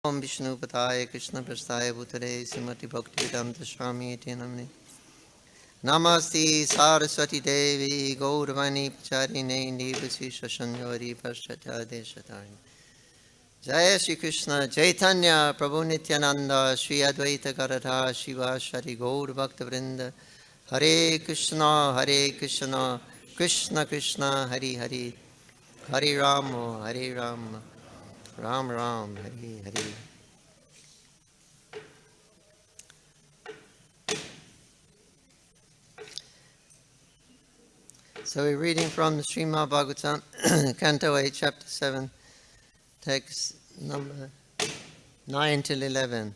Om Vishnu Pataya Krishna Prastaya Bhutare Srimati Bhaktivedanta Swami Iti Namne Namaste Saraswati Devi Gauravani Pacharine Nivasi Shashanvari Pashtata Deshatari Jaya Shri Krishna Chaitanya Prabhu Nityananda Shri Advaita Garadha Shiva Shari Gaur Bhakta Vrinda Hare Krishna Krishna Krishna Hari Hari Hare Rama Hare Rama Ram Ram Hare Hare. So we're reading from the Srimad Bhagavatam, Canto 8, Chapter 7, text number 9 till 11.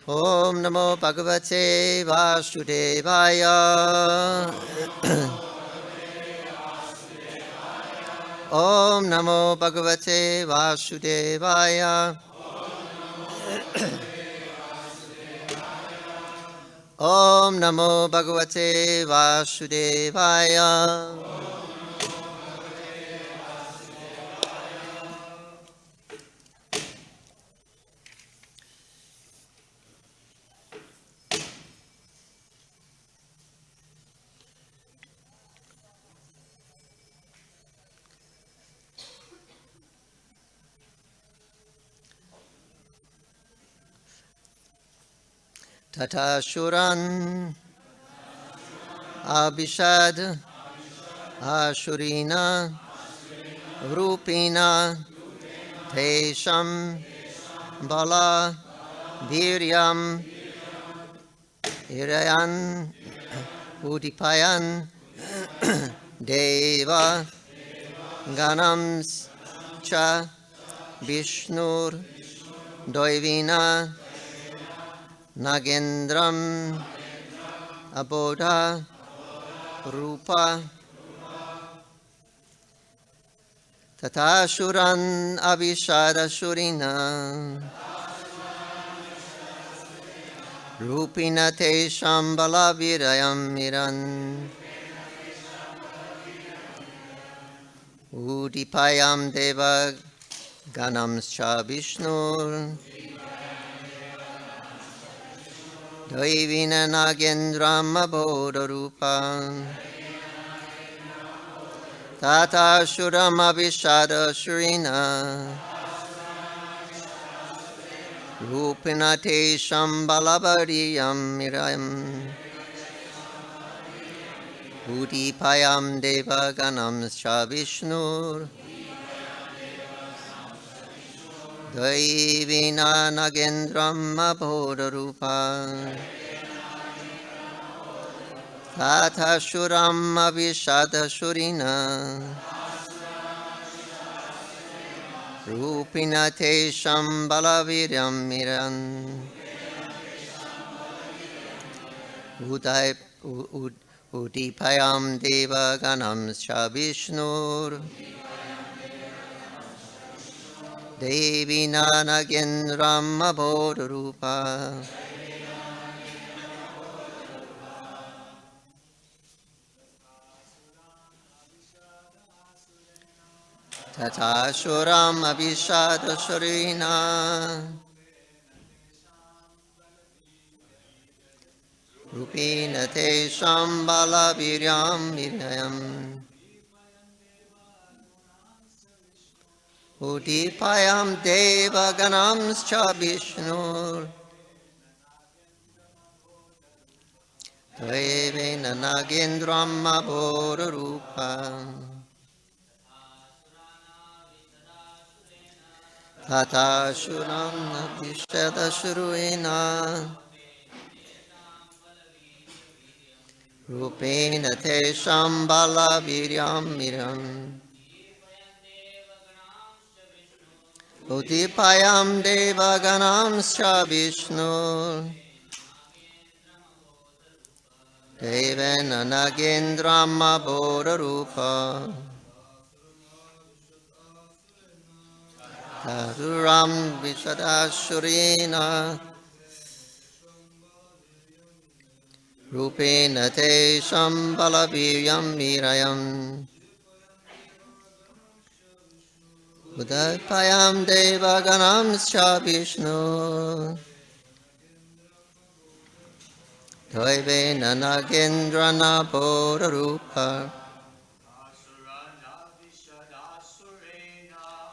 Om Namo Bhagavate Vasudevaya. Om Namo Bhagavate Vasudevaya. Om Namo Bhagavate Vasudevaya. Tata Shuran Abhishad Ashurina Rupina Tesham Bala Viryam Irayan Udipayan Deva Ganam Cha Vishnur Doivina Nagendram Abodha Rupa Tatashuran Abhishada Shurina Rupina Te Shambhala Virayam Miran Udipayam Deva Ganam Scha Vishnur Daivina Nagendram Abodha Rupa Tata Shuram Abhishada Shurina Rupina Te Shambhala Virayam Miran Udipayam Deva Ganam Scha Vishnur Daivina Nagendram Abodha Rupa Tata Shuram Abhishada Shurina Rupina Te Shambhala Viryam Miran Udipayam Deva Ganam Scha Vishnur Devi Nagendram Abodha Rupa Tata Shuram Abhishada Shurina Rupina Te Shambhala Viryam Viryam Udipayam Deva Ganam Scha Vishnur Devena Nagendram Abodha Rupa Tata Shuram Abhishada Shurina Rupena Te Shambhala Viryam Miram Udipayam Deva Ganam Scha Vishnu Devena Nagendram Abodha Rupa Taduram Vishada Shurina Rupena Te Shambhala Viryam Mirayam Udayapayam Devaganamscha Vishnu Dvaivena Nagendrana Bodharupa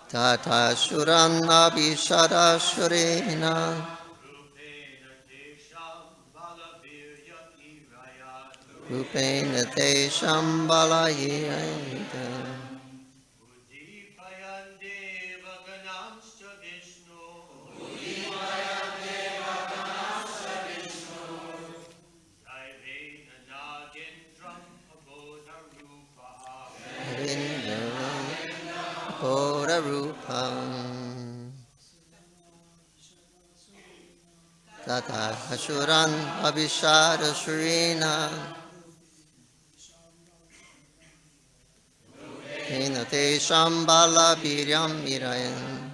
Tata Surana Vishada Surena Rupena Tesham Balayayita Bodharupam Tata Asuran Abhishada Surena Hinate Shambhala Viryam Mirayan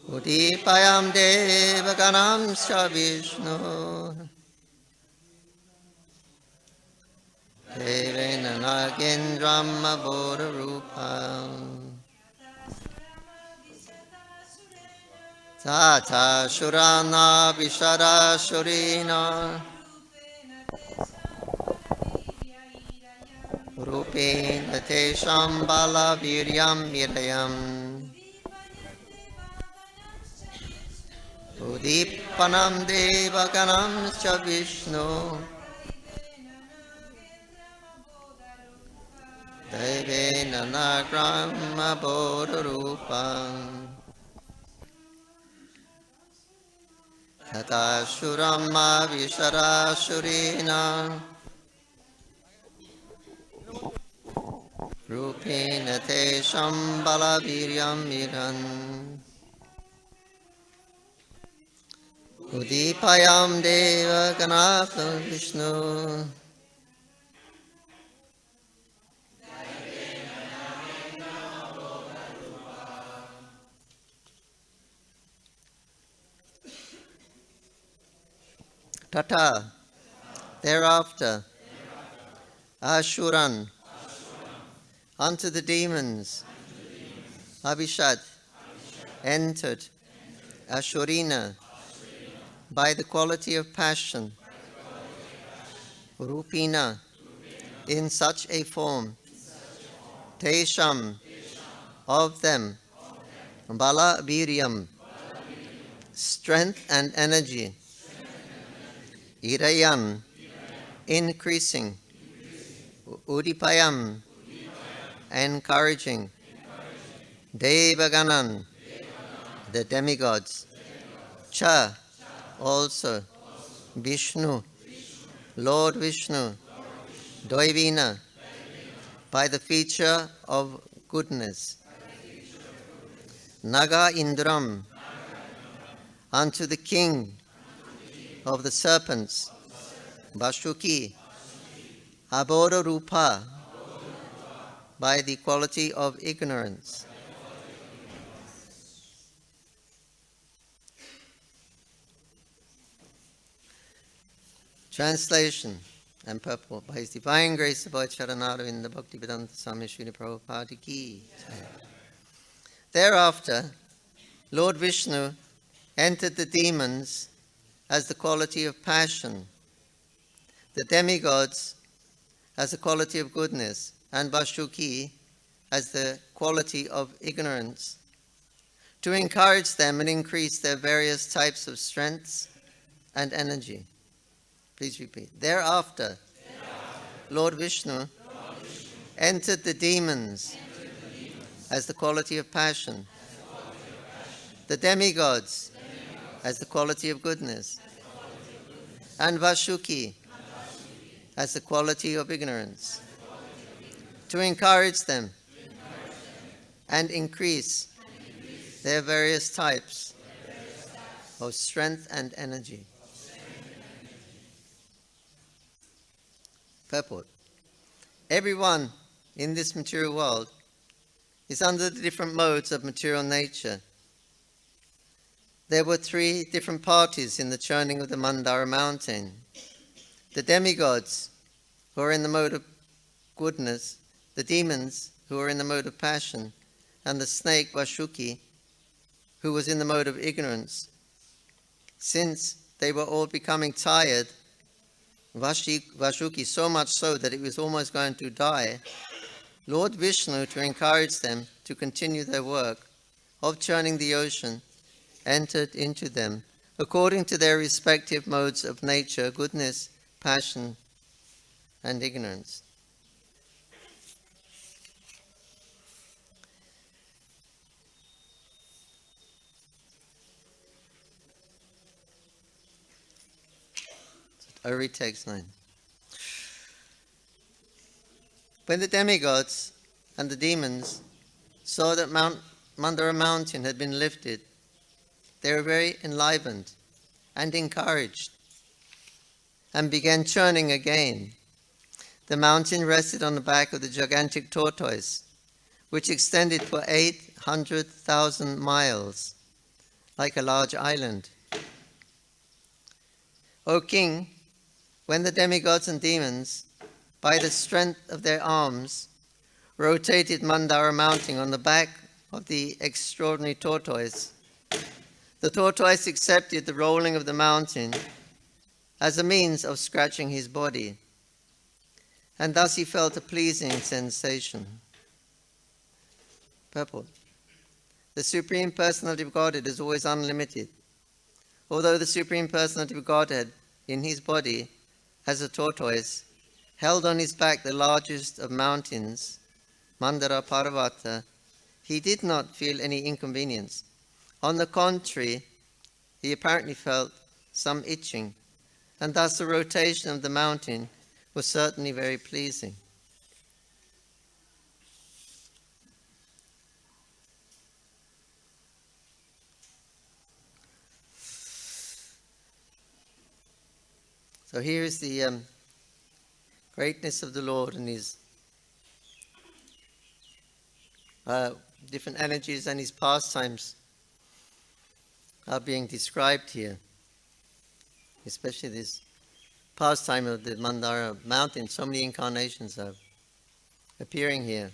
Udipayam Devaganam Vishnu Devena Nagendram Bodharupam Tata Shurana Vishada Surina Rupena Te Shambhala Viryam Mirayam Udipanam Devaganam Vishnu Devena Nagram Bodharupam Tata Shurama Vishara Surina Rupena Te Shambhala Viryam Miran Udipayam Deva Ganatha Vishnu Tata thereafter Ashuran unto the demons Abhishad entered Ashurina by the quality of passion Rupina in such a form Tesham of them Bala Viryam strength and energy Irayam increasing Udipayam encouraging Devaganan the demigods Cha also Vishnu Lord Vishnu Doivina by the feature of goodness Naga Indram unto the king of the serpents Vashuki Abodha Rupa by the quality of ignorance. Translation and purport by His Divine Grace of Lord Charanaravinda Bhaktivedanta Swami Srila Prabhupada Ki. Thereafter, Lord Vishnu entered the demons as the quality of passion, the demigods as the quality of goodness, and Vashuki as the quality of ignorance, to encourage them and increase their various types of strengths and energy. Please repeat. Thereafter, Lord Vishnu entered the demons as the quality of passion, the demigods as the quality of goodness, and Vashuki as the quality of ignorance, to encourage them and increase their various types of strength and energy. Purport. Everyone in this material world is under the different modes of material nature. There were 3 different parties in the churning of the Mandara mountain. The demigods, who are in the mode of goodness, the demons who were in the mode of passion, and the snake Vashuki, who was in the mode of ignorance. Since they were all becoming tired, Vashuki so much so that it was almost going to die, Lord Vishnu, to encourage them to continue their work of churning the ocean, entered into them, according to their respective modes of nature, goodness, passion, and ignorance. I read text 9. When the demigods and the demons saw that Mount Mandara mountain had been lifted, they were very enlivened and encouraged and began churning again. The mountain rested on the back of the gigantic tortoise, which extended for 800,000 miles, like a large island. O king, when the demigods and demons, by the strength of their arms, rotated Mandara mountain on the back of the extraordinary tortoise, the tortoise accepted the rolling of the mountain as a means of scratching his body, and thus he felt a pleasing sensation. Purport. The Supreme Personality of Godhead is always unlimited. Although the Supreme Personality of Godhead in his body, as a tortoise, held on his back the largest of mountains, Mandara Parvata, he did not feel any inconvenience. On the contrary, he apparently felt some itching, and thus the rotation of the mountain was certainly very pleasing. So here is the greatness of the Lord and his different energies and his pastimes are being described here, especially this pastime of the Mandara mountain. So many incarnations are appearing here.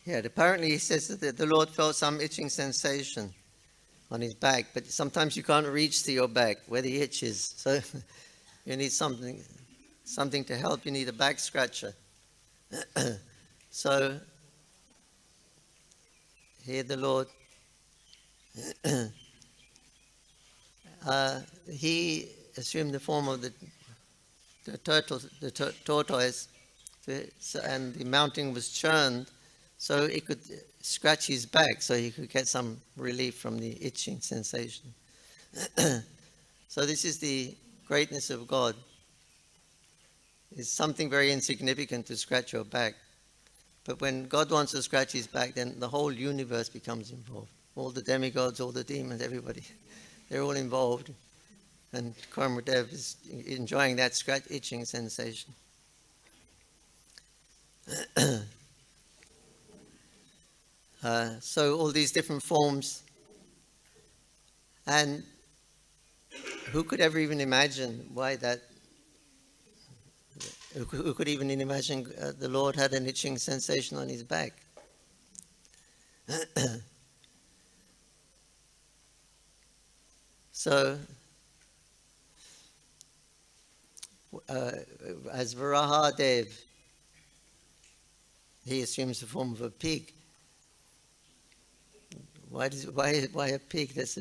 Apparently he says that the Lord felt some itching sensation on his back, but sometimes you can't reach to your back where the itch is. So you need something to help. You need a back scratcher. So here the Lord, he assumed the form of the tortoise, and the mountain was churned so it could scratch his back, so he could get some relief from the itching sensation. So this is the greatness of God. It's something very insignificant to scratch your back. But when God wants to scratch his back, then the whole universe becomes involved. All the demigods, all the demons, everybody, they're all involved. And Karmadev is enjoying that itching sensation. So all these different forms, and who could ever even imagine who could even imagine the Lord had an itching sensation on his back? So, as Varahadev, he assumes the form of a pig. Why a pig? That's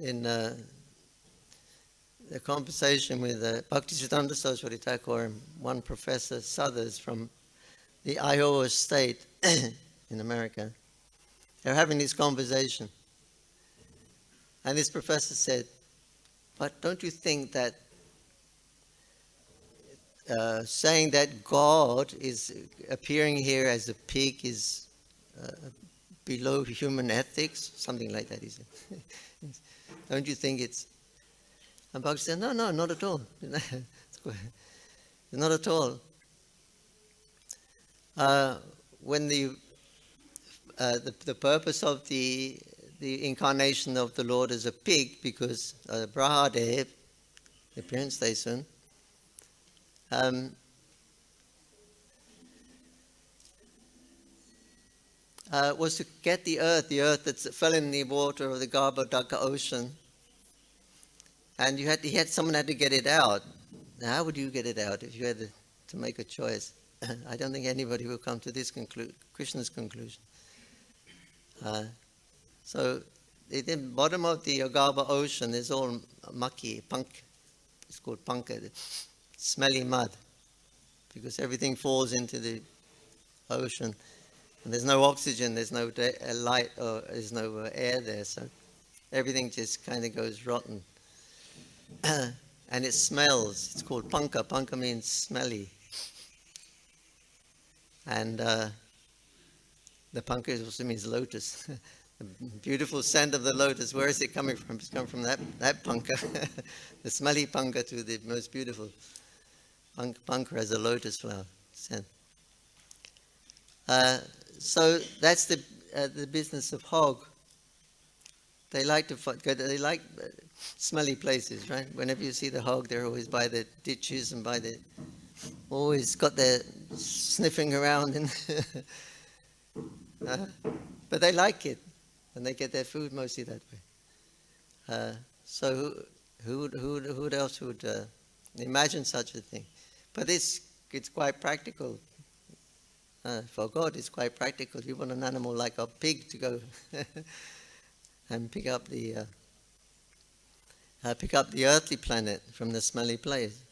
in the conversation with Bhaktisiddhanta Saraswati Thakur and one Professor Suthers from the Iowa state in America. They're having this conversation. And this professor said, but don't you think that saying that God is appearing here as a pig is below human ethics? Something like that, he said. Don't you think it's... And Bhakti said, no, not at all. Not at all. When the the purpose of the incarnation of the Lord as a pig, because Brahadev, the appearance day soon, was to get the earth that fell in the water of the Garbhodaka ocean, and someone had to get it out. Now, how would you get it out if you had to make a choice? I don't think anybody will come to this Krishna's conclusion. So the bottom of the Agarbha ocean is all mucky, it's called panka, smelly mud, because everything falls into the ocean, and there's no oxygen, there's no light, or there's no air there, so everything just kind of goes rotten. And it smells. It's called panka. Panka means smelly. And the panka also means lotus. The beautiful scent of the lotus. Where is it coming from? It's come from that panka. The smelly panka to the most beautiful. Panka has a lotus flower scent. So that's the business of hog. They like smelly places, right? Whenever you see the hog, they're always by the ditches and always got their sniffing around, but they like it, and they get their food mostly that way. So who else would imagine such a thing? But it's quite practical. For God, it's quite practical. You want an animal like a pig to go and pick up the earthly planet from the smelly place.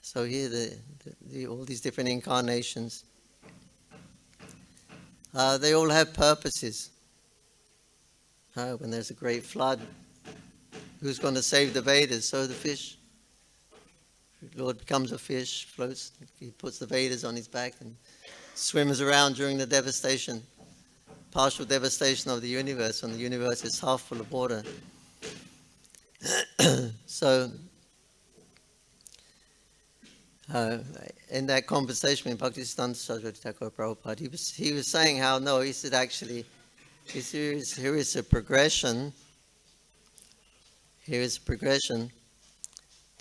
So here, all these different incarnations, they all have purposes. When there's a great flood, who's going to save the Vedas? So the fish. The Lord becomes a fish, floats. He puts the Vedas on his back and swims around during the devastation. Partial devastation of the universe, and the universe is half full of water. So, in that conversation with Bhaktisiddhanta Saraswati Thakur Prabhupada, he was saying how, no, he said actually, here is a progression. Here is a progression.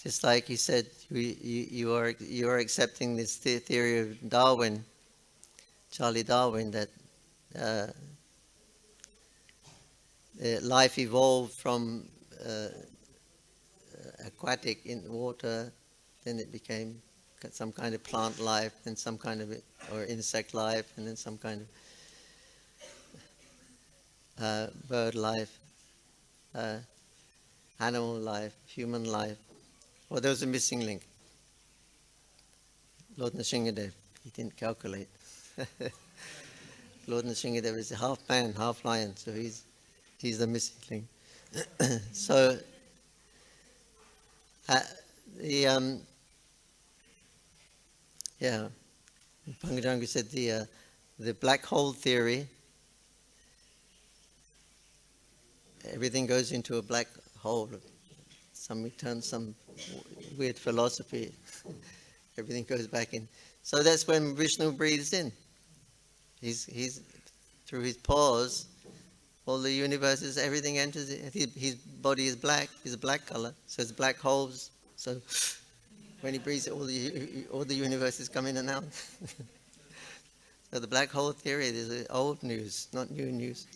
Just like he said, you are accepting this theory of Darwin, Charlie Darwin, that life evolved from aquatic in water, then it became some kind of plant life, then some kind of or insect life, and then some kind of bird life, animal life, human life. Well, there was a missing link. Lord Nrsingadev, he didn't calculate. Lord Nrsingadev is half man, half lion, so he's the missing link. So Pangajangu said the black hole theory. Everything goes into a black hole. Some weird philosophy. Everything goes back in. So that's when Vishnu breathes in. He's through his pores, all the universes, everything enters. His body is black. He's a black color, so it's black holes. So when he breathes, all the universes come in and out. So the black hole theory is old news, not new news.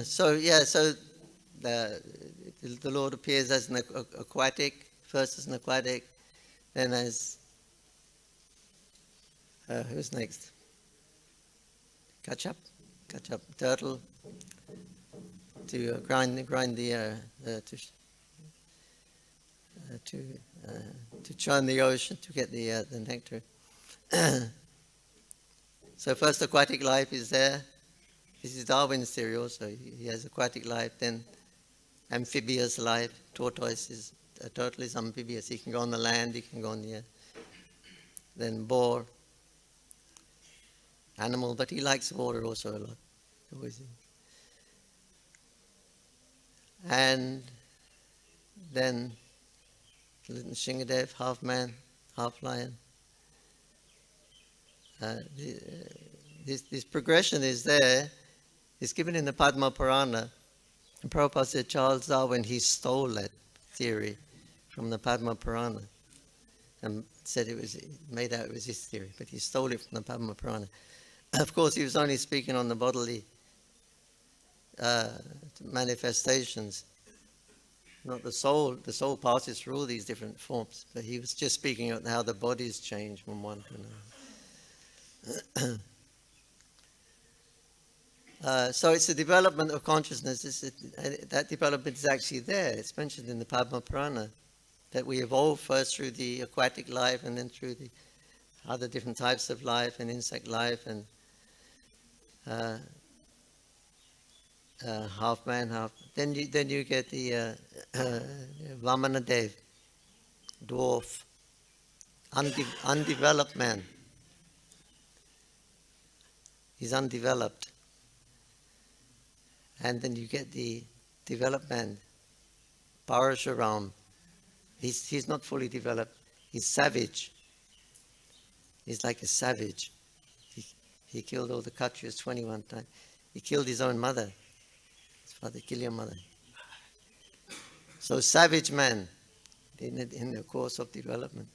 So the Lord appears as an aquatic, first as an aquatic, then as who's next? Kachap, turtle, to grind the to churn the ocean to get the nectar. So first aquatic life is there. This is Darwin's theory also. He has aquatic life, then amphibious life. Turtle is amphibious. He can go on the land, he can go on the air. Then boar, animal, but he likes water also a lot. And then Shingadev, half man, half lion. This progression is there. It's given in the Padma Purana. And Prabhupada said Charles Darwin, he stole that theory from the Padma Purana and said made out it was his theory, but he stole it from the Padma Purana. Of course, he was only speaking on the bodily manifestations, not the soul. The soul passes through all these different forms, but he was just speaking on how the bodies change from one to another. So it's the development of consciousness. That development is actually there. It's mentioned in the Padma Purana that we evolve first through the aquatic life and then through the other different types of life and insect life and half man, half. Then you get the Vamanadev, dwarf, undeveloped man. He's undeveloped. And then you get the developed man, Parashuram. He's not fully developed. He's savage. He's like a savage. He killed all the Kshatriyas 21 times. He killed his own mother. His father, kill your mother. So savage man in the course of development.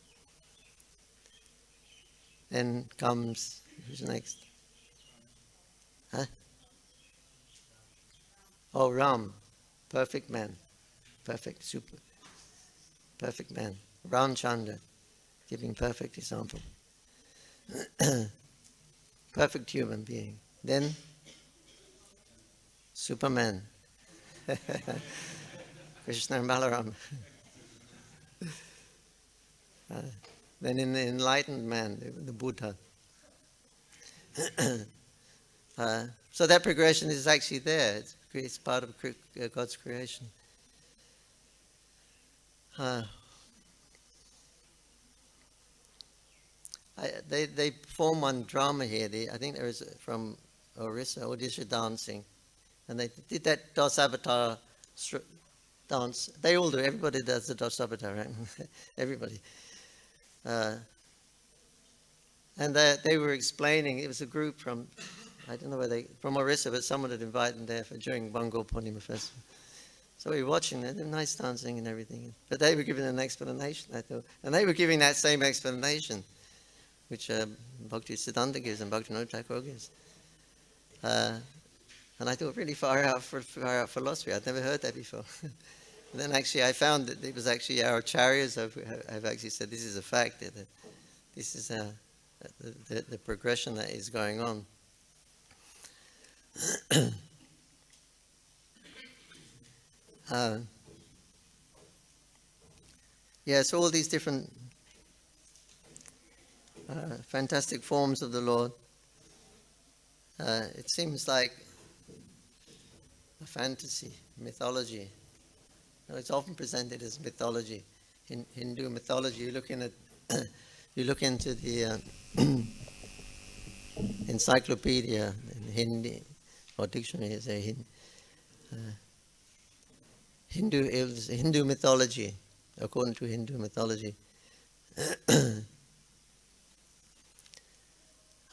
Then comes, who's next? Huh? Oh, Ram, perfect man, perfect, super, perfect man. Ramchandra, giving perfect example. Perfect human being. Then, Superman, Krishna and Balaram. Then in the enlightened man, the Buddha. So that progression is actually there. It's part of God's creation. They perform one drama here. I think there is from Odisha dancing. And they did that Dasavatar dance. They all do. Everybody does the Dasavatar, right? Everybody. And they were explaining, it was a group from, I don't know where from Orissa, but someone had invited them there during Bengal Purnima Festival. So we were watching it, nice dancing and everything. But they were giving an explanation, I thought. And they were giving that same explanation, which Bhakti Siddhanta gives and Bhakti Thakur gives. And I thought, really far out philosophy. I'd never heard that before. And then actually I found that it was actually our acharyas have actually said this is a fact, that this is the progression that is going on. So all these different fantastic forms of the Lord, it seems like a fantasy, mythology. It's often presented as mythology. In Hindu mythology, you look into the encyclopedia in Hindi or dictionary, say Hindu mythology, according to Hindu mythology.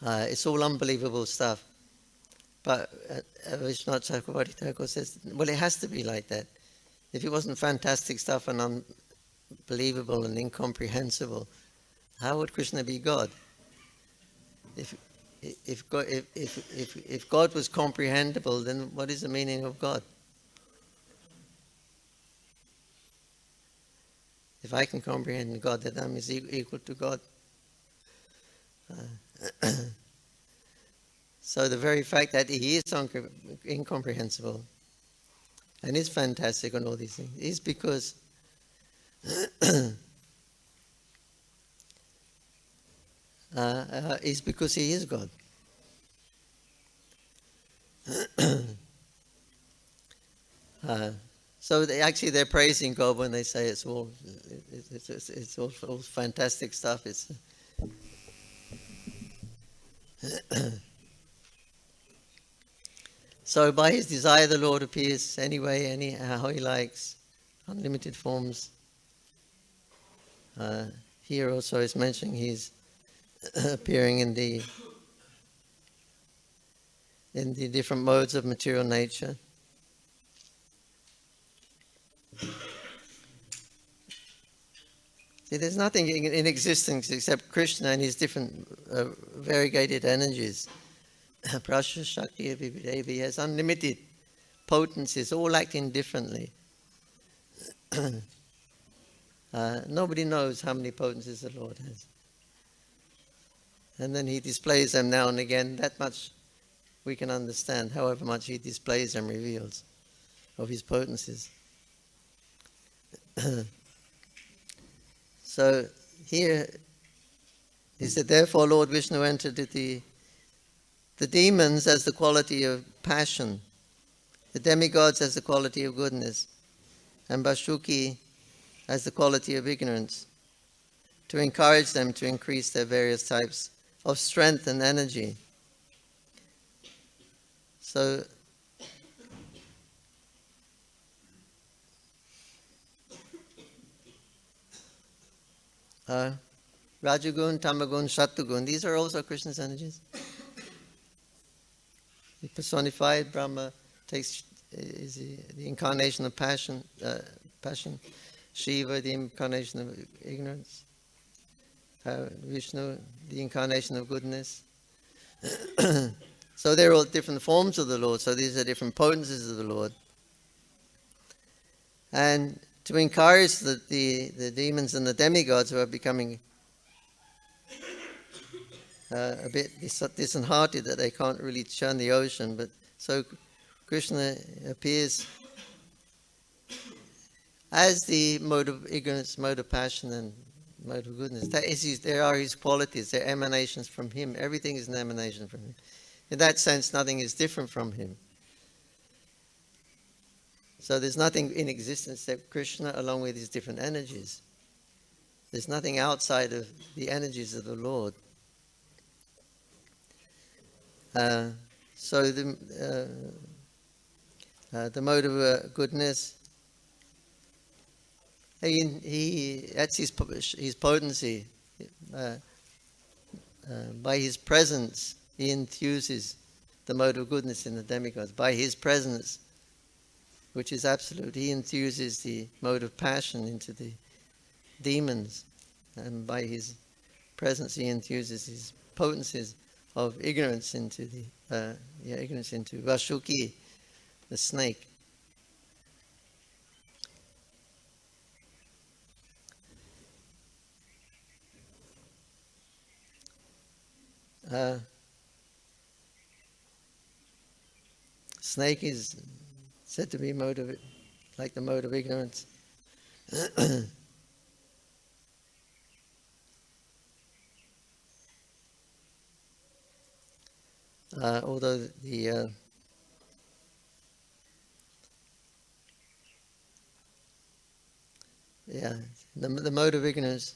It's all unbelievable stuff. But Vishnu Chakravarti Thakur says, well, it has to be like that. If it wasn't fantastic stuff and unbelievable and incomprehensible, how would Krishna be God? If God was comprehensible, then what is the meaning of God? If I can comprehend God, then I'm equal to God. So the very fact that He is incomprehensible and is fantastic and all these things is because He is God. So they're praising God when they say it's all fantastic stuff. So by his desire, the Lord appears anyway, how he likes, unlimited forms. Here also is mentioning he's appearing in the different modes of material nature. See, there's nothing in existence except Krishna and his different variegated energies. Prasya Shakti Abhidevi has unlimited potencies, all acting differently. Nobody knows how many potencies the Lord has. And then he displays them now and again. That much we can understand, however much he displays and reveals of his potencies. So here he said, therefore Lord Vishnu entered the demons as the quality of passion, the demigods as the quality of goodness, and Vashuki as the quality of ignorance, to encourage them to increase their various types of strength and energy. So Rajagun, Tamagun, Shatugun, these are also Krishna's energies. The personified Brahma is the incarnation of passion. Shiva, the incarnation of ignorance. Vishnu, the incarnation of goodness. So they're all different forms of the Lord. So these are different potencies of the Lord. And to encourage the demons and the demigods who are becoming a bit disheartened that they can't really churn the ocean, but so Krishna appears as the mode of ignorance, mode of passion, and mode of goodness. There are his qualities, they're emanations from him. Everything is an emanation from him. In that sense, nothing is different from him. So there's nothing in existence except Krishna along with his different energies. There's nothing outside of the energies of the Lord. So the mode of goodness, that's his potency. By his presence, he infuses the mode of goodness in the demigods. By his presence, which is absolute, he infuses the mode of passion into the demons. And by his presence, he infuses his potencies of ignorance into Vashuki, the snake. Snake is said to be like the mode of ignorance. Although the mode of ignorance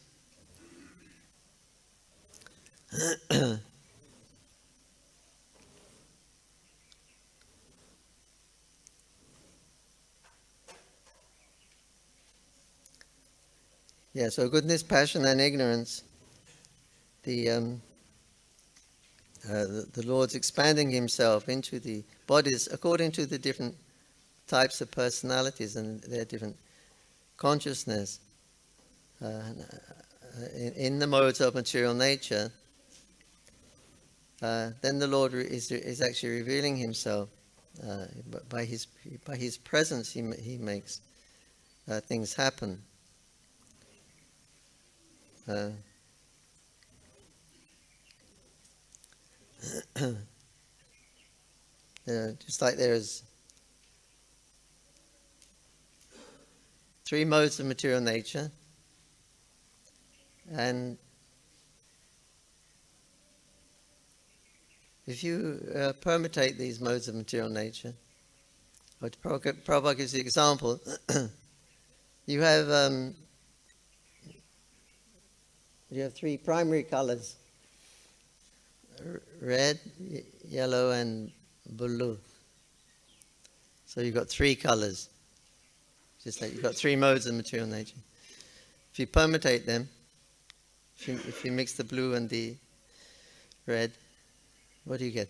so goodness, passion, and ignorance. The Lord's expanding himself into the bodies according to the different types of personalities and their different consciousness. In the modes of material nature, then the Lord is actually revealing himself. By his presence, he makes things happen. Just like there's three modes of material nature, and if you permutate these modes of material nature, or Prabhupada gives the example, you have three primary colors: red, yellow, and blue. So you've got three colors. Just like you've got three modes of material nature. If you permutate them, if you mix the blue and the red, what do you get?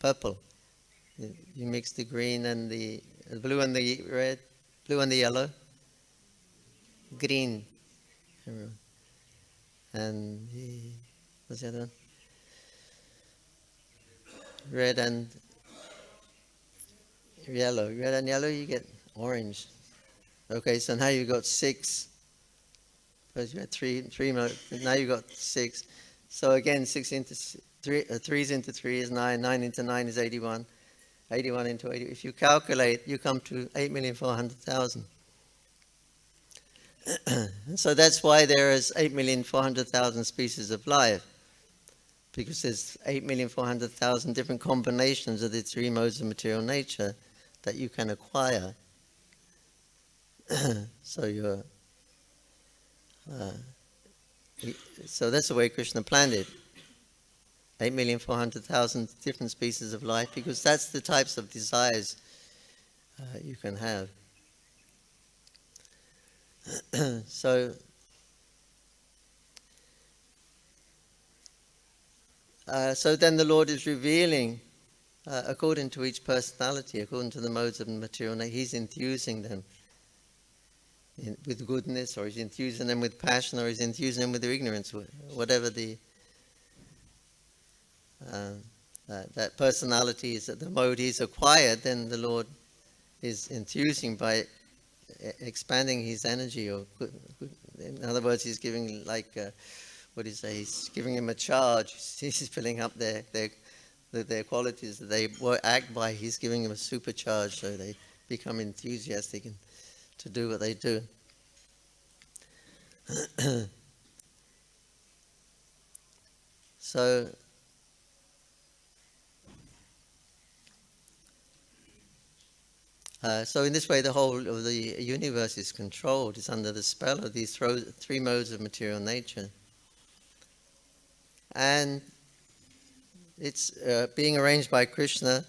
Purple. You mix the green and the blue and the red, blue and the yellow, green. And what's the other one? Red and yellow. Red and yellow, you get orange. Okay, so now you've got six. First you had three modes. Now you've got six. So again, 6 into 3, 3 into 3 is 9. 9 into 9 is 81. 81 into 80. If you calculate, you come to 8,400,000. So that's why there is 8,400,000 species of life, because there's 8,400,000 different combinations of the three modes of material nature that you can acquire. So so that's the way Krishna planned it. 8,400,000 different species of life, because that's the types of desires you can have. So then the Lord is revealing, according to each personality, according to the modes of material nature, He's infusing them with goodness, or He's infusing them with passion, or He's infusing them with ignorance, whatever the that personality is, that the mode He's acquired, then the Lord is infusing by expanding His energy, or in other words, He's giving, like, what do you say? He's giving him a charge. He's filling up their qualities that they act by. He's giving them a supercharge, so they become enthusiastic to do what they do. So in this way, the whole of the universe is controlled. It's under the spell of these three modes of material nature. And it's being arranged by Krishna,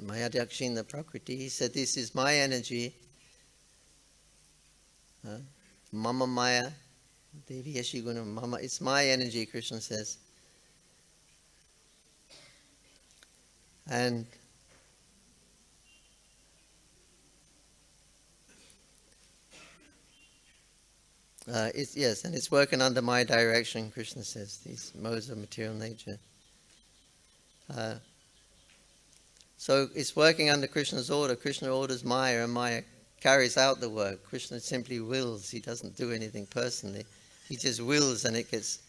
Mayadakshina Prakriti. He said, this is my energy, Mama Maya, Devi Yashiguna Mama. It's my energy, Krishna says. And it's working under my direction, Krishna says, these modes of material nature. So it's working under Krishna's order. Krishna orders Maya, and Maya carries out the work. Krishna simply wills. He doesn't do anything personally. He just wills, and it gets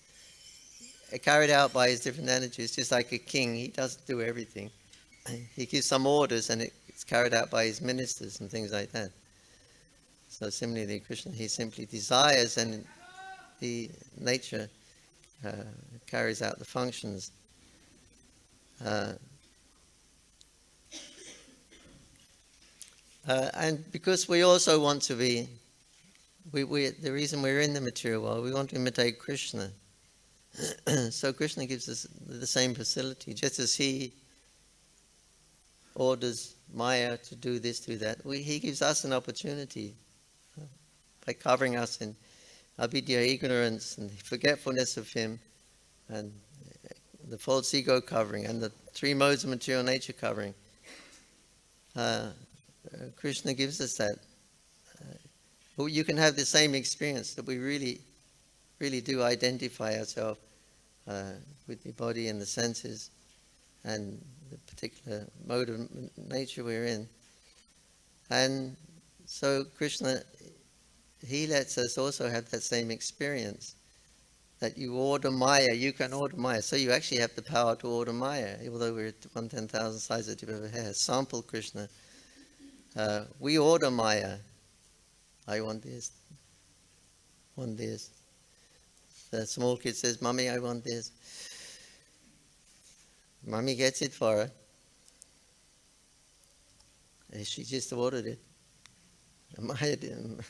carried out by his different energies, just like a king. He doesn't do everything. He gives some orders, and it's carried out by his ministers and things like that. So similarly, Krishna, he simply desires, and the nature carries out the functions. And because we also want to be, the reason we're in the material world, we want to imitate Krishna. So Krishna gives us the same facility, just as he orders Maya to do this, do that. He gives us an opportunity by covering us in avidya, ignorance, and forgetfulness of him, and the false ego covering, and the three modes of material nature covering. Krishna gives us that. You can have the same experience, that we really, really do identify ourselves with the body and the senses and the particular mode of nature we're in. And so Krishna, he lets us also have that same experience, that you order Maya, you can order Maya. So you actually have the power to order Maya, although we're at 1/10,000 size of the tip of a hair. Sample Krishna. We order Maya. I want this. Want this. The small kid says, Mummy, I want this. Mummy gets it for her. And she just ordered it. Maya didn't.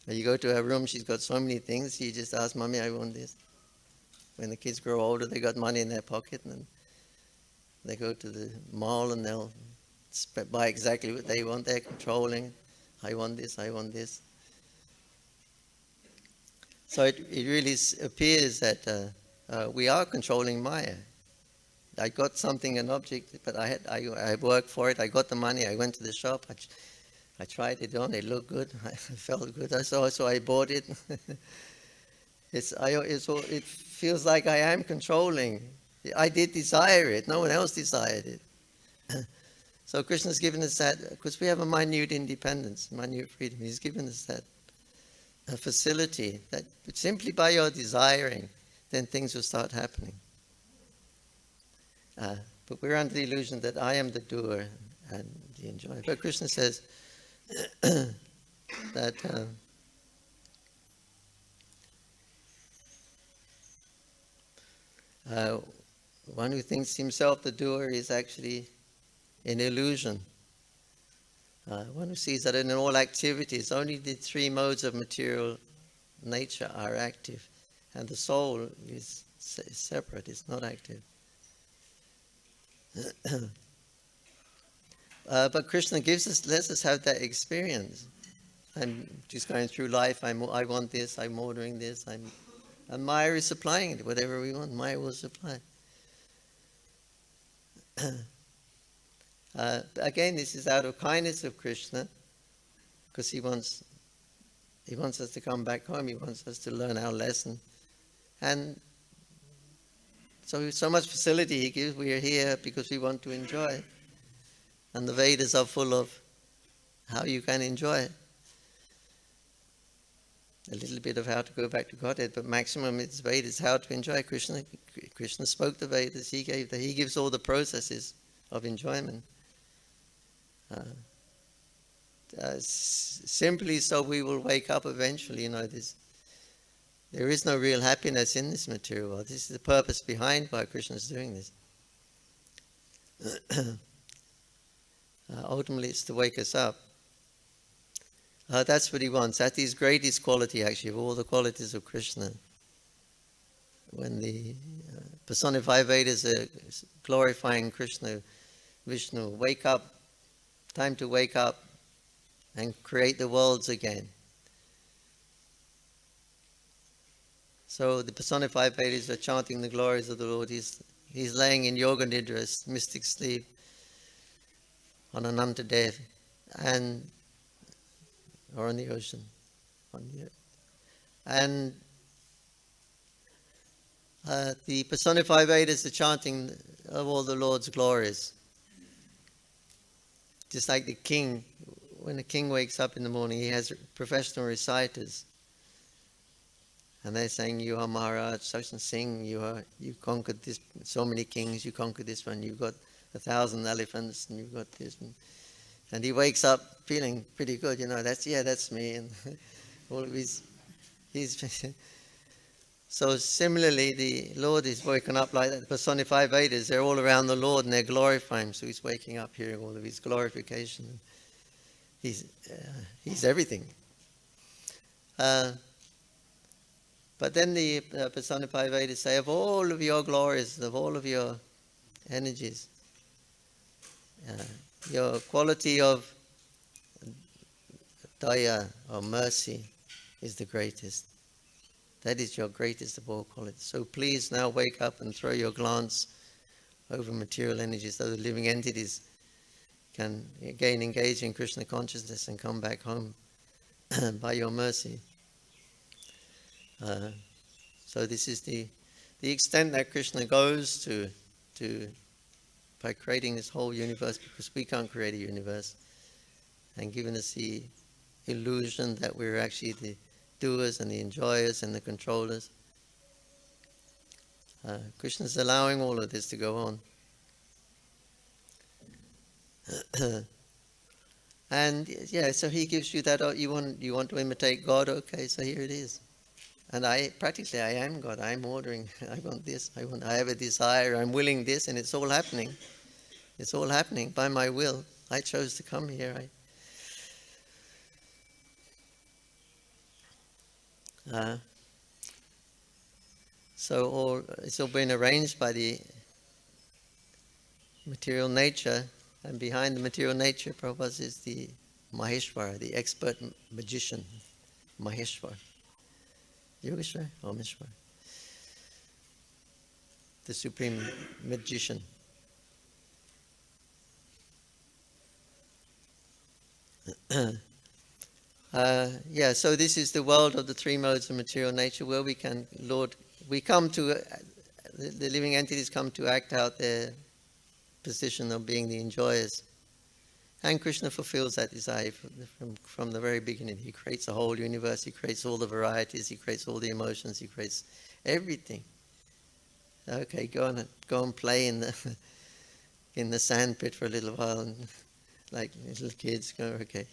You go to her room, she's got so many things, she just asks, Mummy, I want this. When the kids grow older, they got money in their pocket, and they go to the mall and they'll buy exactly what they want. They're controlling. I want this, I want this. So it really appears that we are controlling Maya. I got something, an object, but I worked for it. I got the money. I went to the shop. I tried it on. It looked good. I felt good. So I bought it. It feels like I am controlling. I did desire it. No one else desired it. So Krishna's given us that because we have a minute independence, minute freedom. He's given us that facility that simply by your desiring, then things will start happening. But we're under the illusion that I am the doer and the enjoyer. But Krishna says that one who thinks himself the doer is actually an illusion. One who sees that in all activities, only the three modes of material nature are active, and the soul is separate, it's not active. But Krishna lets us have that experience. I'm just going through life, I want this, I'm ordering this, and Maya is supplying it, whatever we want, Maya will supply. Again, this is out of kindness of Krishna, because he wants us to come back home, he wants us to learn our lesson. And so much facility he gives, we are here because we want to enjoy. And the Vedas are full of how you can enjoy. A little bit of how to go back to Godhead, but maximum it's Vedas, how to enjoy. Krishna spoke the Vedas, he gives all the processes of enjoyment. Simply so we will wake up eventually, there is no real happiness in this material world. This is the purpose behind why Krishna is doing this. Ultimately, it's to wake us up. That's what he wants. That is greatest quality, actually, of all the qualities of Krishna. When the personified Vedas are glorifying Krishna, Vishnu, wake up, time to wake up and create the worlds again. So the personified Vedas are chanting the glories of the Lord. He's laying in yoga nidra, mystic sleep, on Anantadev, or on the ocean, and the personified Vedas are chanting of all the Lord's glories. Just like the king, when the king wakes up in the morning, he has professional reciters. And they're saying, you are Maharaj, such and Singh, you conquered this, so many kings, you conquered this one, you've got 1,000 elephants, and you've got this. And he wakes up feeling pretty good, that's me. And all of So similarly, the Lord is waking up like that. The personified Vedas, they're all around the Lord and they're glorifying him. So he's waking up hearing all of his glorification. He's everything. But then the personified Vedas say, of all of your glories, of all of your energies, your quality of daya, or mercy, is the greatest. That is your greatest of all qualities. So please now wake up and throw your glance over material energies so the living entities can again engage in Krishna consciousness and come back home by your mercy. So this is the extent that Krishna goes to by creating this whole universe, because we can't create a universe, and giving us the illusion that we're actually the doers and the enjoyers and the controllers. Krishna's allowing all of this to go on. And so he gives you that, you want to imitate God, okay, so here it is. And I am God. I'm ordering, I want this, I have a desire, I'm willing this, and it's all happening. It's all happening by my will. I chose to come here. So it's all been arranged by the material nature, and behind the material nature, Prabhupada is the Maheshwara, the expert magician, Maheshwara. Yogeshwar? Omeshwar. The supreme magician. So this is the world of the three modes of material nature where we come to, the living entities come to act out their position of being the enjoyers. And Krishna fulfills that desire from the very beginning. He creates a whole universe, he creates all the varieties, he creates all the emotions, he creates everything. Okay, go and play in the in the sand pit for a little while, and like little kids go, okay.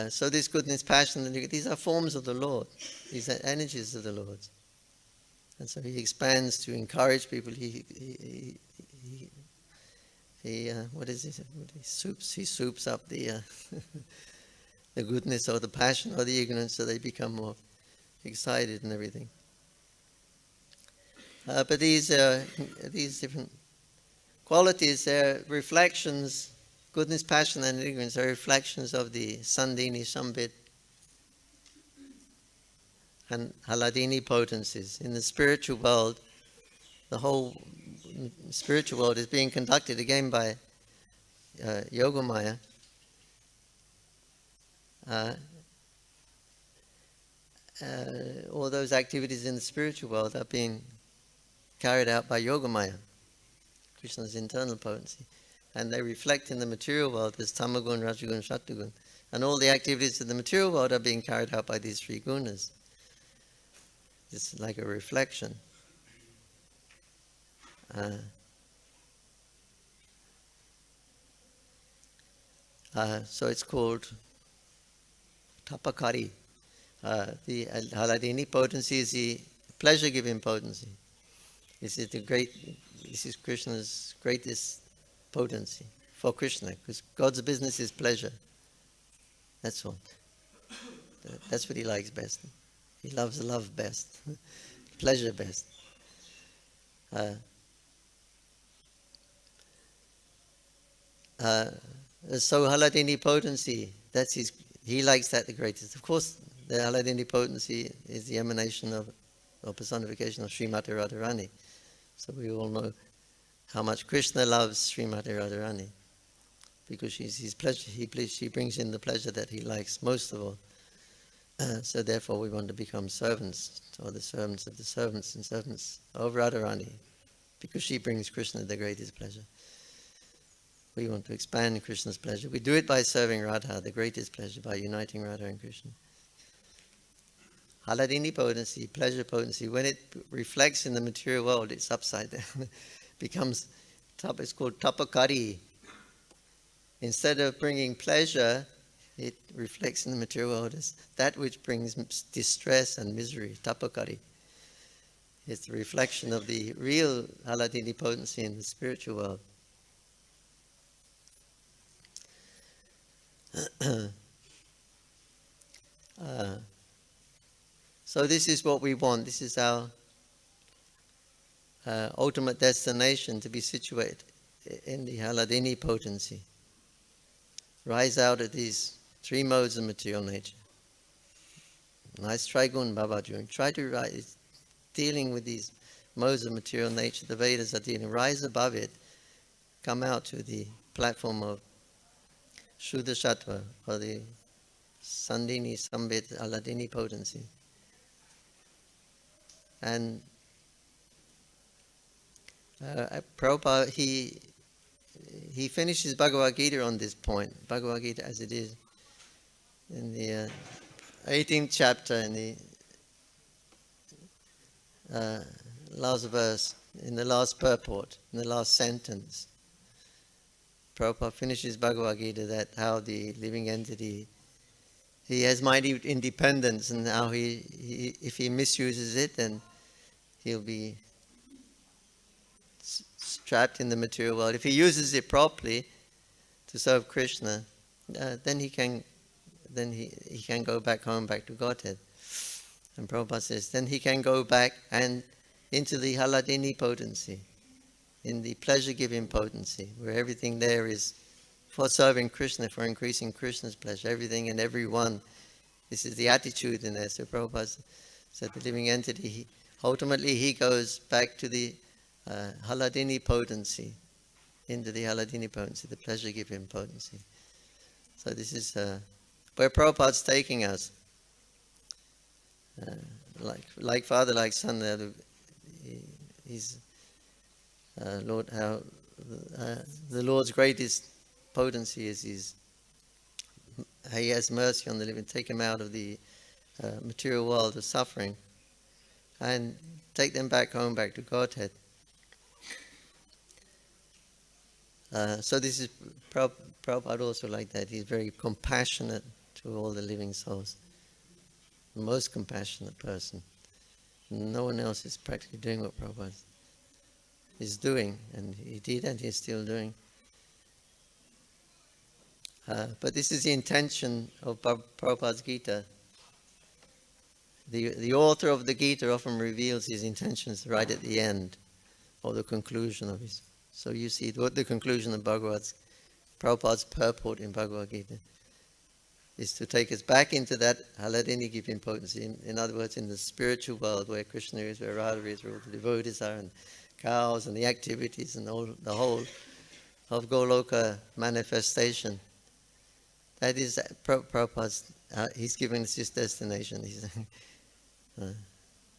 So this goodness, passion, these are forms of the Lord. These are energies of the Lord. And so he expands to encourage people. He what is it? He soups up the the goodness or the passion or the ignorance, so they become more excited and everything. But these different qualities, they're reflections. Goodness, passion, and ignorance are reflections of the Sandini, Sambit, and Haladini potencies. In the spiritual world, the whole spiritual world is being conducted again by Yogamaya. All those activities in the spiritual world are being carried out by Yogamaya, Krishna's internal potency. And they reflect in the material world as Tamagun, Rajagun, Shatagun. And all the activities in the material world are being carried out by these three gunas. It's like a reflection. So it's called tapakari. The Haladini potency is the pleasure-giving potency. This is Krishna's greatest potency for Krishna, because God's business is pleasure. That's all. That's what he likes best. He loves love best, pleasure best. So Haladini potency, he likes that the greatest. Of course, the Haladini potency is the emanation of, or personification of Srimati Radharani. So we all know how much Krishna loves Srimati Radharani, because she's his pleasure. She brings in the pleasure that he likes most of all. So therefore we want to become servants, or the servants of the servants and servants of Radharani, because she brings Krishna the greatest pleasure. We want to expand Krishna's pleasure. We do it by serving Radha, the greatest pleasure, by uniting Radha and Krishna. Haladini potency, pleasure potency, when it reflects in the material world, it's upside down. It's called tapakari. Instead of bringing pleasure, it reflects in the material world as that which brings distress and misery, tapakari. It's the reflection of the real Haladini potency in the spiritual world. So this is what we want. This is our ultimate destination, to be situated in the Haladini potency. Rise out of these three modes of material nature. Nice trigun, Babaji. Try to rise, dealing with these modes of material nature. The Vedas are dealing. Rise above it. Come out to the platform of Shuddha Sattva, or the Sandini, Sambit, Haladini potency. And Prabhupada, he finishes Bhagavad Gita on this point. Bhagavad Gita as it is in the 18th chapter, in the last verse, in the last purport, in the last sentence. Prabhupada finishes Bhagavad Gita that how the living entity, he has mighty independence, and how he if he misuses it, then he'll be trapped in the material world. If he uses it properly to serve Krishna, then he can go back home, back to Godhead. And Prabhupada says, then he can go back and into the Haladini potency, in the pleasure-giving potency, where everything there is for serving Krishna, for increasing Krishna's pleasure, everything and everyone. This is the attitude in there. So Prabhupada said the living entity, ultimately he goes back to the Haladini potency, into the Haladini potency, the pleasure-giving potency. So this is where Prabhupada's taking us. Like father, like son, he's Lord. How the Lord's greatest potency is he has mercy on the living, take them out of the material world of suffering, and take them back home, back to Godhead. So this is Prabhupada also like that. He's very compassionate to all the living souls. The most compassionate person. No one else is practically doing what Prabhupada is doing, and he did and he's still doing. But this is the intention of Prabhupada's Gita. The author of the Gita often reveals his intentions right at the end, or the conclusion of his. So you see what the conclusion of Prabhupada's purport in Bhagavad Gita is to take us back into that Haladini giving potency. In other words, in the spiritual world where Krishna is, where Radha is, where all the devotees are, and cows and the activities and the whole of Goloka manifestation. That is Prabhupada's, he's giving us his destination. He's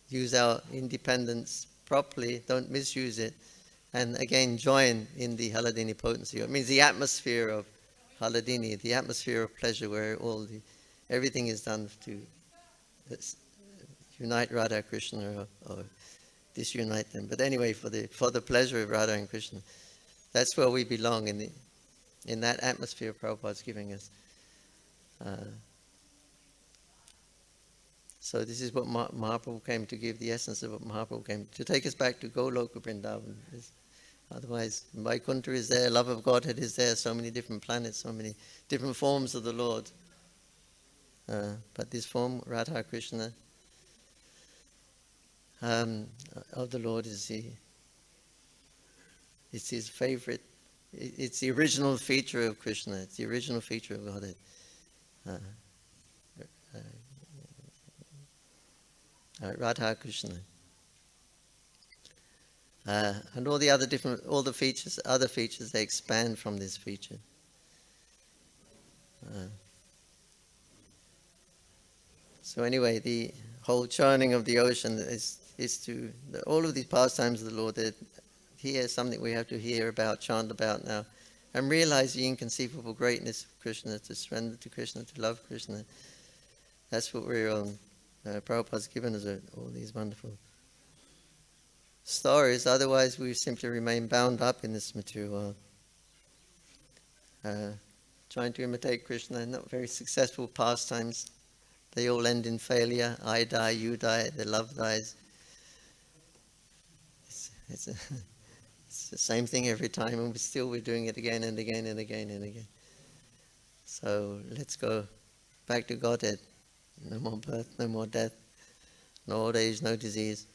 use our independence properly, don't misuse it, and again join in the Haladini potency. It means the atmosphere of Haladini, the atmosphere of pleasure, where everything is done to unite Radha Krishna or disunite them. But anyway, for the pleasure of Radha and Krishna, that's where we belong, in that atmosphere Prabhupada's giving us. So this is what Mahaprabhu came to give, the essence of what Mahaprabhu came to take us back to Goloka Vrindavan. Otherwise, Vaikuntha is there, love of Godhead is there, so many different planets, so many different forms of the Lord. But this form, Radha Krishna, of the Lord it's his favorite. It's the original feature of Krishna. It's the original feature of Godhead. Radha Krishna. And all the other other features, they expand from this feature. So anyway, the whole churning of the ocean is all of these pastimes of the Lord, that here is something we have to hear about, chant about now, and realize the inconceivable greatness of Krishna, to surrender to Krishna, to love Krishna. That's what we're on. Prabhupada's given us all these wonderful stories, otherwise we simply remain bound up in this material world. Trying to imitate Krishna, not very successful pastimes. They all end in failure. I die, you die, the love dies. It's the same thing every time, and we're doing it again and again and again and again. So let's go back to Godhead. No more birth, no more death, no old age, no disease.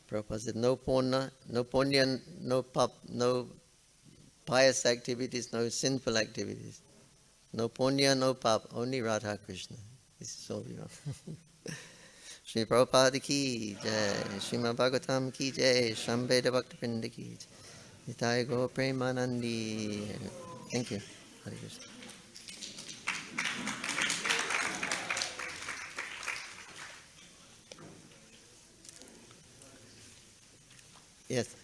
Prabhupada said, no punya, no pap, no pious activities, no sinful activities. No punya, no pap, only Radha Krishna. This is all we want. Shri Prabhupada ki jai, Srimad Bhagavatam ki jai, Shambheda Bhaktapinda ki jai. Nitai Go Premanandi. Thank you. Hare Krishna. Yes.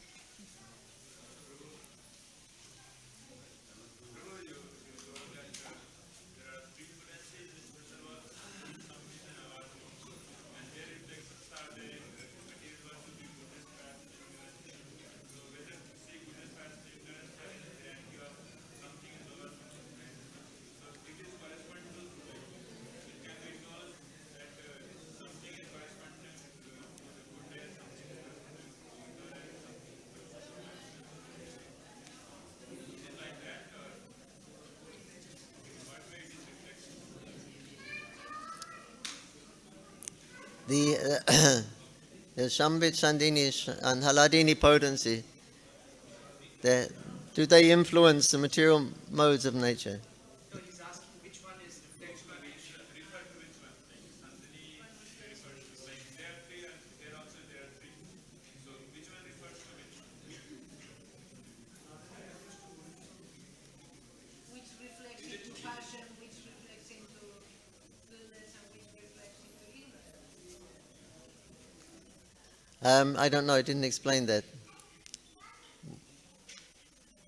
The the Shambit, Sandini, and Haladini potency, do they influence the material modes of nature? No, he's asking which one is reflection of which. Refer to which one? Nandini refers to like there are three and there also there are three. So which one refers to which? Which reflects into passion, which reflects into goodness, and which reflects into illness. I don't know. I didn't explain that.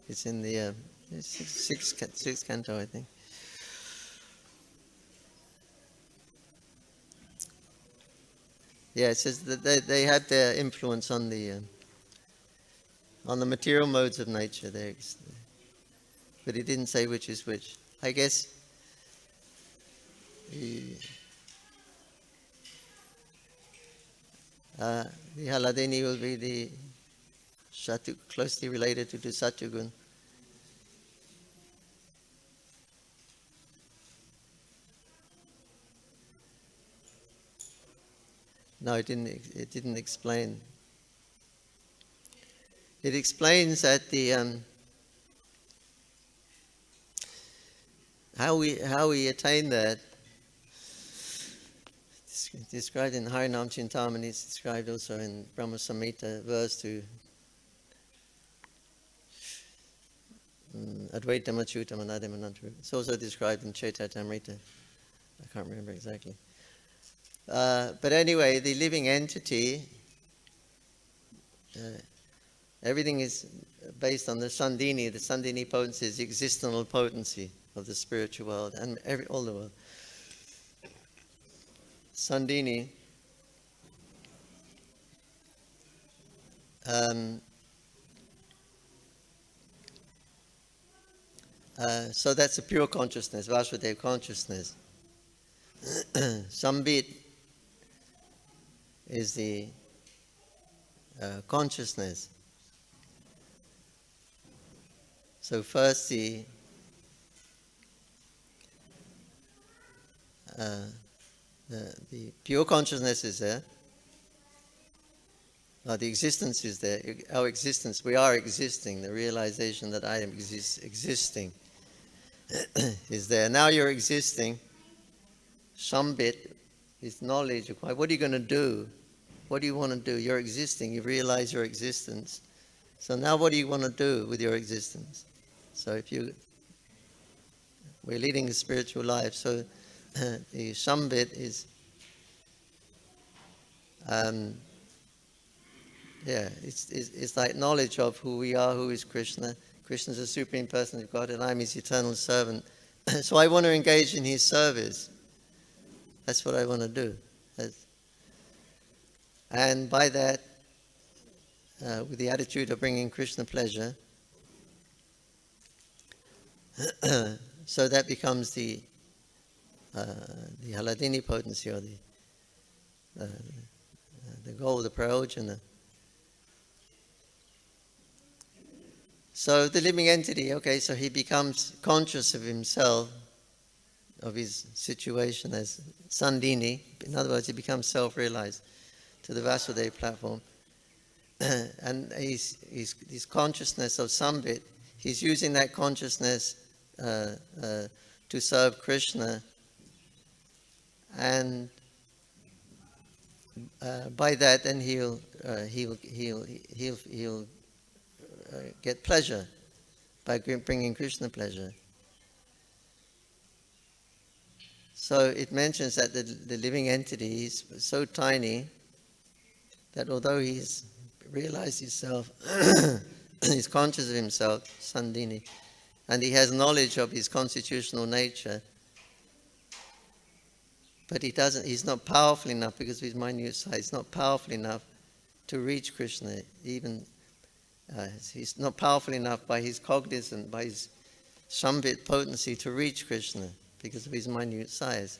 It's in the sixth canto, I think. Yeah, it says that they have their influence on the material modes of nature. But he didn't say which is which. I guess the the Haladini will be the closely related to the Satyagun. No, it didn't. It didn't explain. It explains that the how we attain that. It's described in Harinam Chintamani. It's described also in Brahma Samhita, verse 2. Advaitam Achyutam Anadam Anantaru. It's also described in Chaitanya. I can't remember exactly. But anyway, the living entity, everything is based on the Sandini. The Sandini potency is the existential potency of the spiritual world and all the world. Sandini. So that's a pure consciousness, Vasudeva consciousness. Sambit is the consciousness. So first the pure consciousness is there. The existence is there. Our existence, we are existing. The realization that I am existing is there. Now you're existing. Sambit is knowledge. What are you going to do? What do you want to do? You're existing. You realize your existence. So now what do you want to do with your existence? So we're leading a spiritual life. So the Sambit is, it's like knowledge of who we are, who is Krishna. Krishna is the Supreme Person of God, and I'm His eternal servant. So I want to engage in His service. That's what I want to do. And by that, with the attitude of bringing Krishna pleasure, so that becomes the Haladini potency, or the goal, the prayojana. So the living entity, okay, so he becomes conscious of himself, of his situation as Sandini. In other words, he becomes self-realized to the Vasudeva platform. And his consciousness of Sambit, he's using that consciousness to serve Krishna, and by that, then he'll get pleasure by bringing Krishna pleasure. So it mentions that the living entity is so tiny that although he's realized himself, he's conscious of himself, Sandini, and he has knowledge of his constitutional nature, but he's not powerful enough because of his minute size, he's not powerful enough to reach Krishna. Even he's not powerful enough by his cognizant, by his Sambit potency to reach Krishna because of his minute size.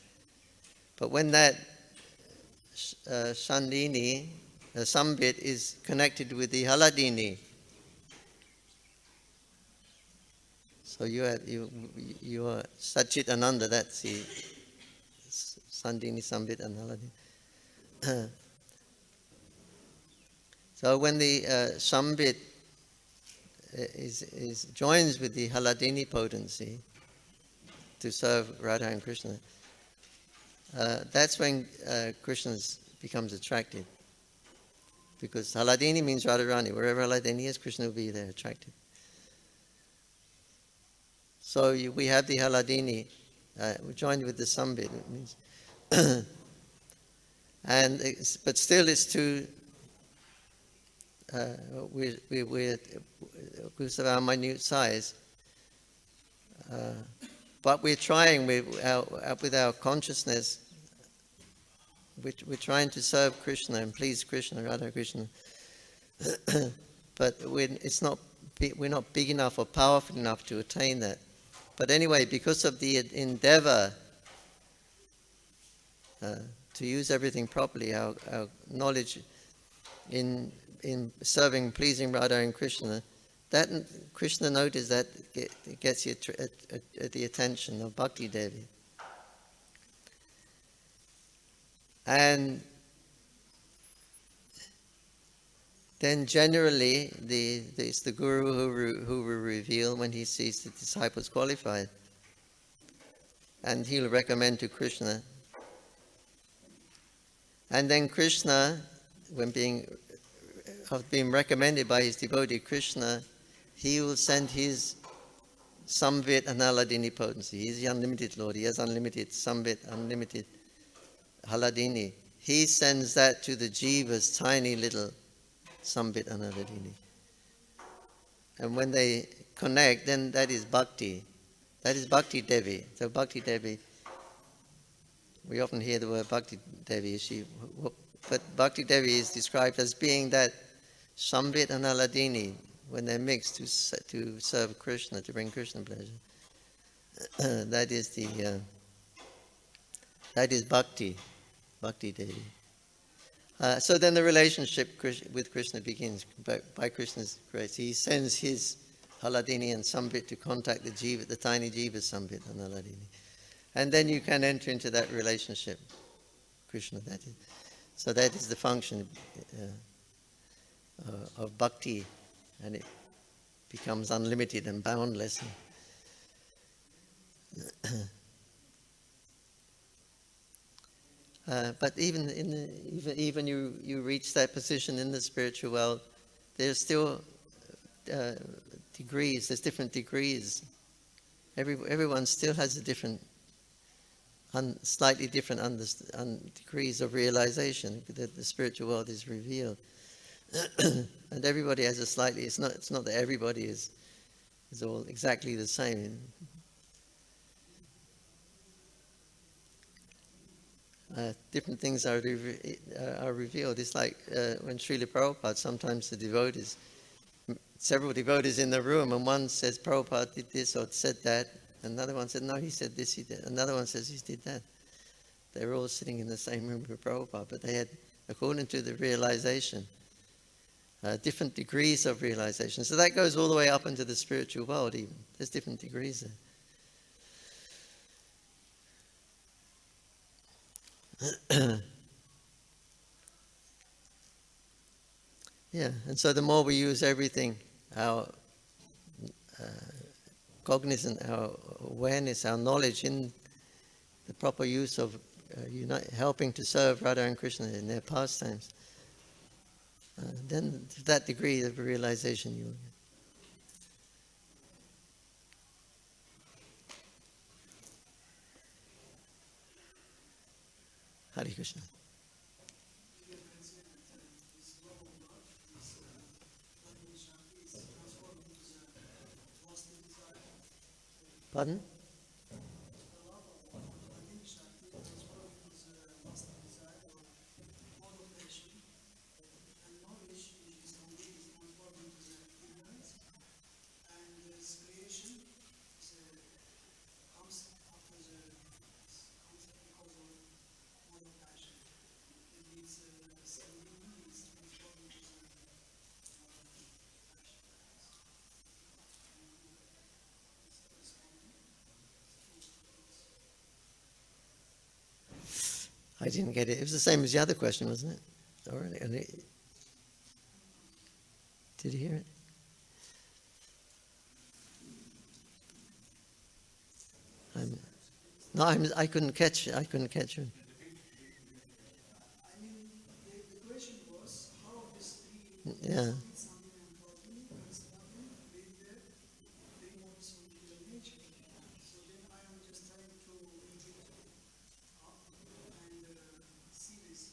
But when that Sandini, Sambit, is connected with the Haladini, so you are Satchit Ananda, that's the Sandini, Sambit and Haladini. So when the Sambit joins with the Haladini potency to serve Radha and Krishna, that's when Krishna becomes attracted. Because Haladini means Radharani. Wherever Haladini is, Krishna will be there, attracted. So we have the Haladini, we joined with the Sambit, it means. But still it's too, we're because of our minute size, but we're trying with our consciousness, we're trying to serve Krishna and please Krishna, Radha Krishna. But we're not big enough or powerful enough to attain that. But anyway, because of the endeavor to use everything properly, our knowledge in serving, pleasing Radha and Krishna, that Krishna noticed that it gets you at the attention of Bhakti Devi. And then generally, it's the Guru who will reveal when he sees the disciples qualified. And he'll recommend to Krishna. And then Krishna, when being recommended by his devotee Krishna, he will send his Samvit and Haladini potency. He's the unlimited Lord. He has unlimited Samvit, unlimited Haladini. He sends that to the Jiva's tiny little Samvit and Haladini. And when they connect, then that is Bhakti. That is Bhakti Devi. So Bhakti Devi, we often hear the word Bhakti Devi. But Bhakti Devi is described as being that Samvit and Haladini, when they're mixed to serve Krishna, to bring Krishna pleasure. That is Bhakti Devi. So then the relationship with Krishna begins by Krishna's grace. He sends his Haladini and Samvit to contact the Jiva, the tiny Jiva's Samvit and Haladini. And then you can enter into that relationship, Krishna, that is. So that is the function of bhakti, and it becomes unlimited and boundless. But even you reach that position in the spiritual world, there's still degrees. There's different degrees. Everyone still has a different, slightly different degrees of realization that the spiritual world is revealed. And everybody has a slightly. It's not that everybody is all exactly the same. Different things are revealed. It's like when Srila Prabhupada, sometimes the devotees, several devotees in the room, and one says Prabhupada did this or said that, another one said no, he said this, he did. Another one says he did that. They were all sitting in the same room with Prabhupada, but they had, according to the realization, different degrees of realization. So that goes all the way up into the spiritual world even. There's different degrees there. Yeah, and so the more we use everything, our cognizance, our awareness, our knowledge in the proper use of helping to serve Radha and Krishna in their pastimes, then to that degree of realization you will get. Hare Krishna. Pardon? I didn't get it. It was the same as the other question, wasn't it? Already. Did you hear it? I couldn't catch it. I couldn't catch it. I mean, the question was how these three Yeah. something and Kalpini and Smadhin with their three modes of material nature. So then I am just trying to link it up and see this,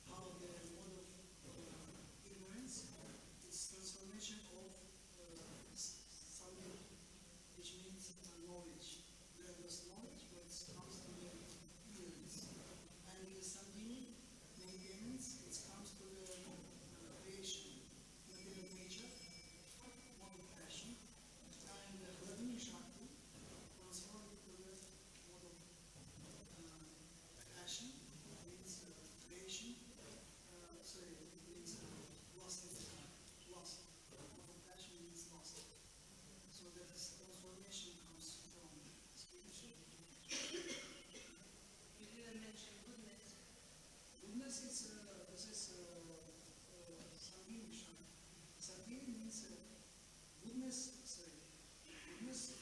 how the mode of ignorance is transformation of something which means knowledge. Learner's knowledge, but it comes to the ignorance. And something maintenance, it comes to the creation, material nature, mode of passion, and Vladimir Shakti transformed it to the mode of passion, means creation, means lust, lust. Mode of passion means lust. So that this transformation comes from spiritual. You didn't mention goodness. Goodness is this is Sangini Shakti. Sangini means goodness. Sorry, goodness.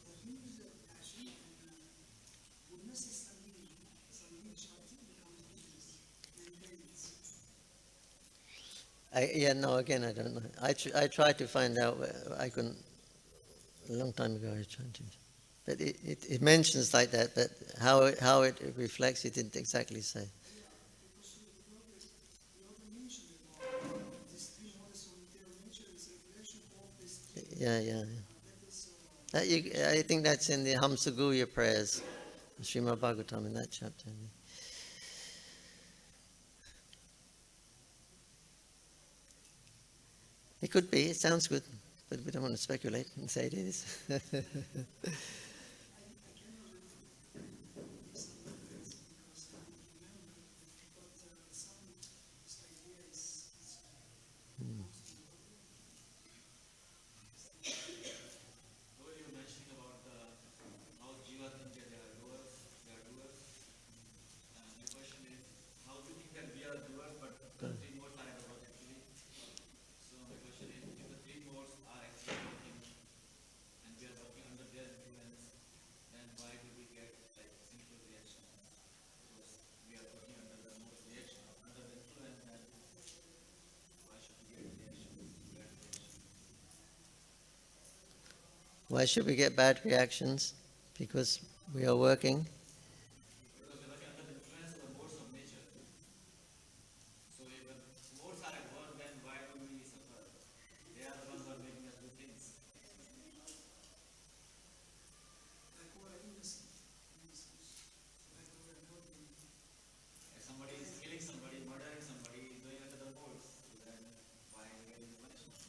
Sangini is the passion, and goodness is Sangini. Sangini Shakti becomes goodness, maintenance. Again, I don't know. I tried to find out, I couldn't, a long time ago I tried to. But it mentions like that, but how it reflects, it didn't exactly say. Because you already mentioned about these three modes of material nature is a reflection of this three. Yeah. That is I think that's in the Hamsaguya prayers, Srimad Bhagavatam, in that chapter. It could be, it sounds good, but we don't want to speculate and say it is. Though you were mentioning about how Jiva think that they are doers, and the question is, how do you think that we are doers, but the three modes are at work actually? So my question is, if the three modes are actually working, and we are working under their influence, then why do we get like simple reaction? Because we are working under the most reaction, under the influence, then why should we get reaction, bad reaction? Why should we get bad reactions? Because we are working. Because we are working under the influence of the modes of nature. So if the modes are at work, then why do we suffer? They are the ones who are making us do things. like what I innocent. Like what I'm working. If somebody is killing somebody, murdering somebody, doing under the modes, so then why are we getting the punishment?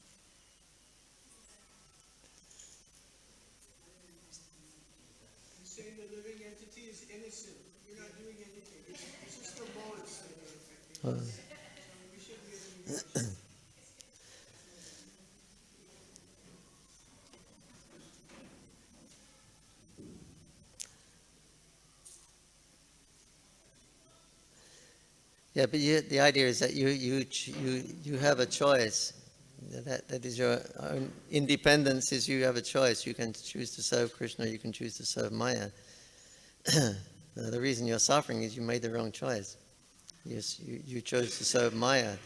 You say the living entity is innocent. You're not doing anything. It's just the modes that are affecting Uh, us. So we shouldn't get any reaction. Yeah, but the idea is that you have a choice. That is your own independence. Is you have a choice. You can choose to serve Krishna. You can choose to serve Maya. The reason you're suffering is you made the wrong choice. Yes, you chose to serve Maya.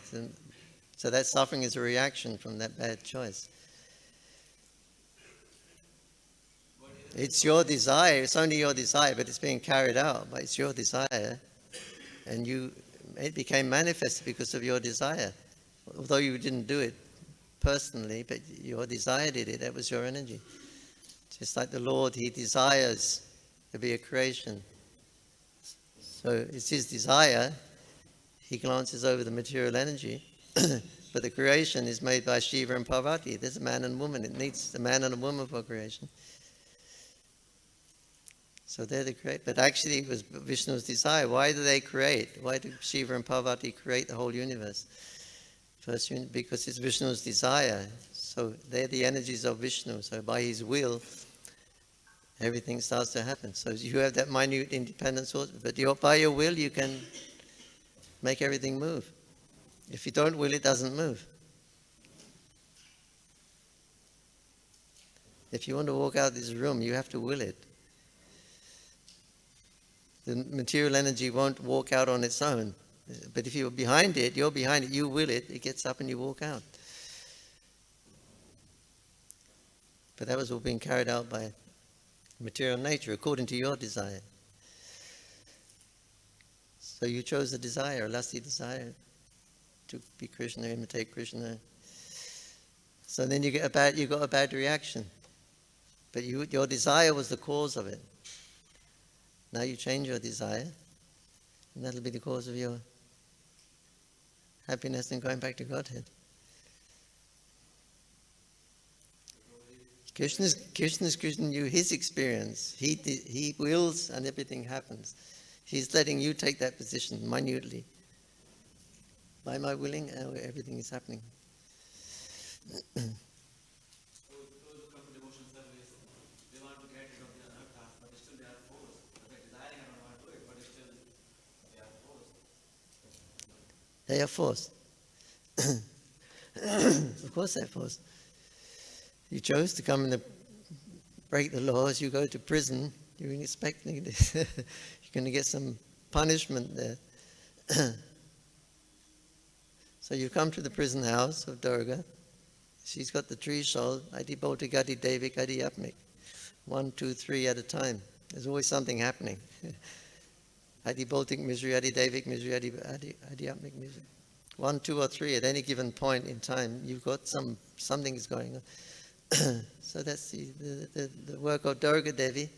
So that suffering is a reaction from that bad choice. It's your desire. It's only your desire, but it's being carried out. But it's your desire, and it became manifested because of your desire. Although you didn't do it personally, but your desire did it. That was your energy. Just like the Lord, He desires to be a creation. So it's His desire. He glances over the material energy, but the creation is made by Shiva and Parvati. There's a man and woman. It needs a man and a woman for creation. So they're the create. But actually, it was Vishnu's desire. Why do they create? Why do Shiva and Parvati create the whole universe? First, because it's Vishnu's desire. So they're the energies of Vishnu. So by his will, everything starts to happen. So you have that minute independent source, but by your will you can make everything move. If you don't will, it doesn't move. If you want to walk out of this room, you have to will it. The material energy won't walk out on its own. But if you're behind it, you will it, it gets up and you walk out. But that was all being carried out by material nature, according to your desire. So you chose a desire, a lusty desire, to be Krishna, imitate Krishna. So then you got a bad reaction. But your desire was the cause of it. Now you change your desire, and that'll be the cause of your happiness and going back to Godhead. Krishna's giving you his experience. He wills and everything happens. He's letting you take that position minutely. By my willing, everything is happening. So those who come to devotion service, they want to get rid of the anarthas, but still they are forced. They're desiring, I don't want to do it, but still they are forced. They are forced. Of course they're forced. You chose to come and break the laws, you go to prison, you're expecting this. You're going to get some punishment there. So you come to the prison house of Durga. She's got the tree shawl. Adi Bhauti Gadi Devik Adi Apnik. 1, 2, 3 at a time. There's always something happening. Adi Bhautik misery, Adi Devik misery, Adi Apnik misery. 1, 2, or 3 at any given point in time, you've got something is going on. So that's the work of Durga Devi.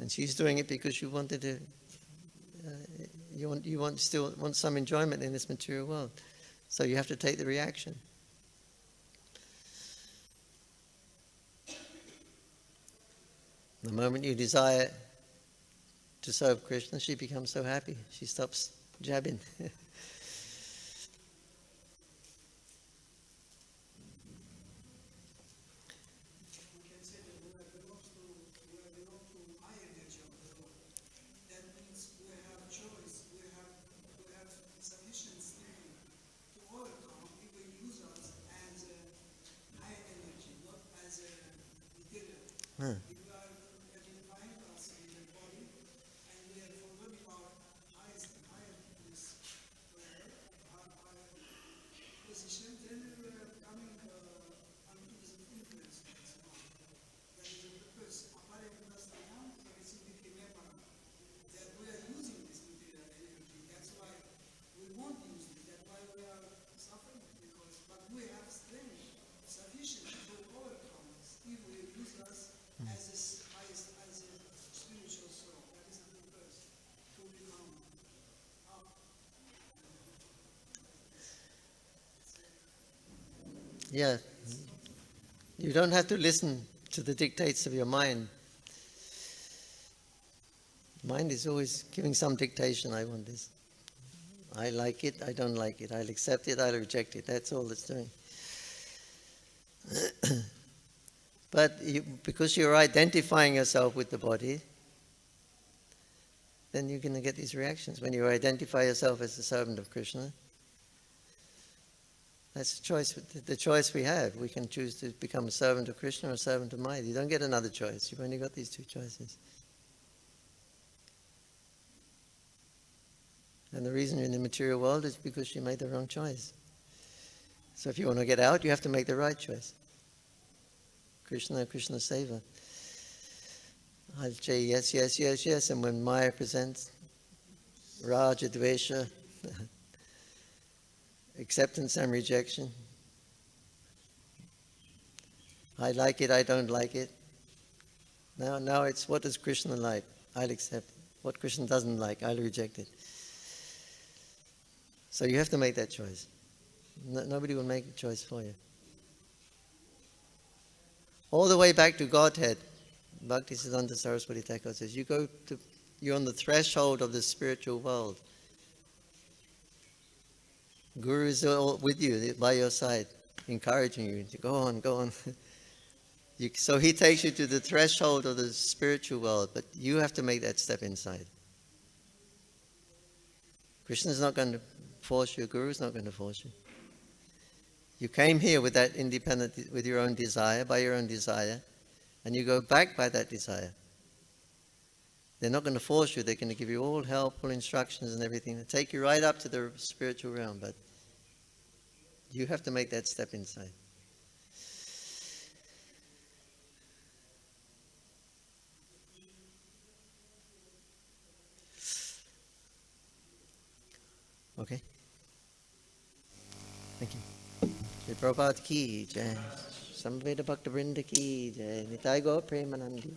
And she's doing it because you wanted to. You still want some enjoyment in this material world. So you have to take the reaction. The moment you desire to serve Krishna, she becomes so happy. She stops jabbing. We can say that we belong to higher nature of the Lord. That means we have choice, we have sufficient strength to overcome if we use us as a higher energy, not as a material. If we are identifying us with the body and we are forgetting our higher position, then we are coming under this influence. That is the purpose. Apare Prasthayam, that we are using this material energy. That's why we won't use it. That's why we are suffering. But we have strength sufficient to overcome this if we use us as a spiritual soul. That is the purpose. To become up. Yeah. You don't have to listen to the dictates of your mind. Mind is always giving some dictation. I want this. I like it, I don't like it. I'll accept it, I'll reject it. That's all it's doing. But because you're identifying yourself with the body, then you're going to get these reactions. When you identify yourself as the servant of Krishna, that's the choice we have. We can choose to become a servant of Krishna or a servant of Maya. You don't get another choice. You've only got these two choices. And the reason you're in the material world is because you made the wrong choice. So if you want to get out, you have to make the right choice. Krishna, Krishna Seva. I'll say yes, yes, yes, yes. And when Maya presents Raja, Dvesha, acceptance and rejection. I like it, I don't like it. Now it's what does Krishna like? I'll accept it. What Krishna doesn't like, I'll reject it. So you have to make that choice. Nobody will make the choice for you. All the way back to Godhead, Bhaktisiddhanta Saraswati Thakur says, you're on the threshold of the spiritual world. Guru is with you, by your side, encouraging you to go on, go on. So he takes you to the threshold of the spiritual world, but you have to make that step inside. Krishna's not going to force you, Guru's not going to force you. You came here with that independent, with your own desire, by your own desire, and you go back by that desire. They're not going to force you, they're going to give you all helpful instructions and everything to take you right up to the spiritual realm, but you have to make that step inside. Okay? Thank you. Shri Prabhupada ki jai. Samveda Bhakta Vrinda ki jai. Nitai Gaur Premanandi.